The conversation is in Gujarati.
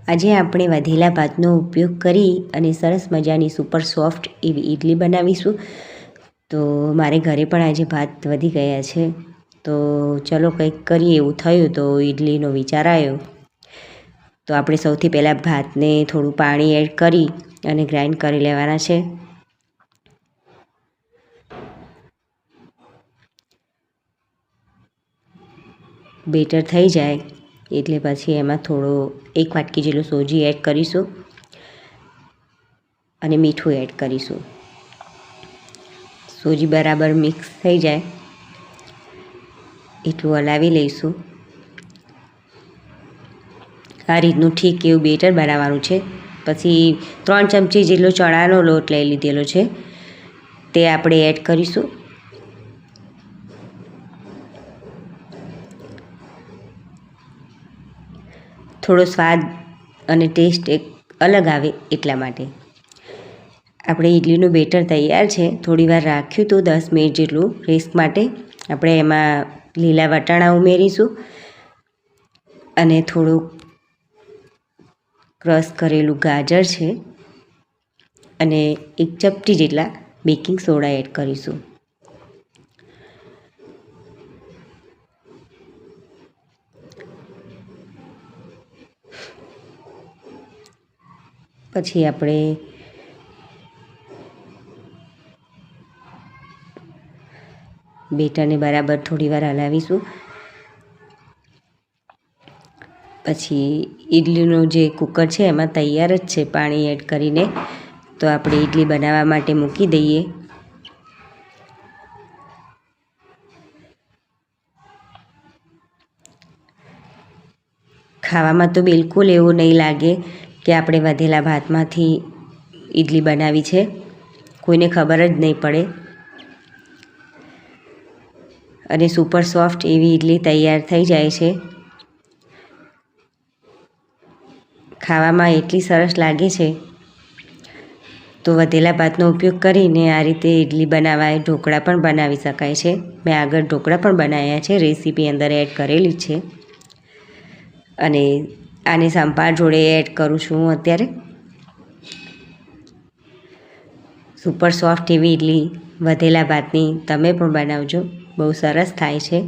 આજે આપણે વધેલા ભાતનો ઉપયોગ કરી અને સરસ મજાની સુપર સોફ્ટ એવી ઇડલી બનાવીશું. તો મારે ઘરે પણ આજે ભાત વધી ગયા છે, તો ચલો કંઈક કરીએ એવું થયું તો ઇડલીનો વિચાર આવ્યો. તો આપણે સૌથી પહેલાં ભાતને થોડું પાણી એડ કરી અને ગ્રાઇન્ડ કરી લેવાના છે. બેટર થઈ જાય એટલે પછી એમાં થોડો 1 વાટકી જેટલું સોજી એડ કરીશું અને મીઠું એડ કરીશું. સોજી બરાબર મિક્સ થઈ જાય એટલું હલાવી લઈશું. આ રીતનું ઠીક એવું બેટર બનાવવાનું છે. પછી 3 ચમચી જેટલો ચણાનો લોટ લઈ લીધેલો છે, તે આપણે એડ કરીશું. થોડો સ્વાદ અને ટેસ્ટ એક અલગ આવે એટલા માટે. આપણે ઇડલીનું બેટર તૈયાર છે. થોડી વાર રાખ્યું તો 10 મિનિટ જેટલું રેસ્ટ માટે. આપણે એમાં લીલા વટાણા ઉમેરીશું અને થોડુંક ક્રશ કરેલું ગાજર છે અને 1 ચપટી જેટલા બેકિંગ સોડા એડ કરીશું. પછી આપણે બેટરને બરાબર થોડી વાર હલાવીશું. પછી ઇડલીનું જે કુકર છે એમાં તૈયાર જ છે પાણી એડ કરીને, તો આપણે ઇડલી બનાવવા માટે મૂકી દઈએ. ખાવામાં તો બિલકુલ એવું નહીં લાગે કે આપણે વધેલા ભાતમાંથી ઇડલી બનાવી છે, કોઈને ખબર જ નહીં પડે. અને સુપર સોફ્ટ એવી ઇડલી તૈયાર થઈ જાય છે. ખાવામાં એટલી સરસ લાગે છે. તો વધેલા ભાતનો ઉપયોગ કરીને આ રીતે ઇડલી બનાવાય, ઢોકળા પણ બનાવી શકાય છે. મેં આગળ ઢોકળા પણ બનાવ્યા છે, રેસીપી અંદર એડ કરેલી છે. અને આને સંભાર જોડે એડ કરું છું હું અત્યારે. સુપર સોફ્ટ એવી ઇડલી વધેલા ભાતની તમે પણ બનાવજો, બહુ સરસ થાય છે.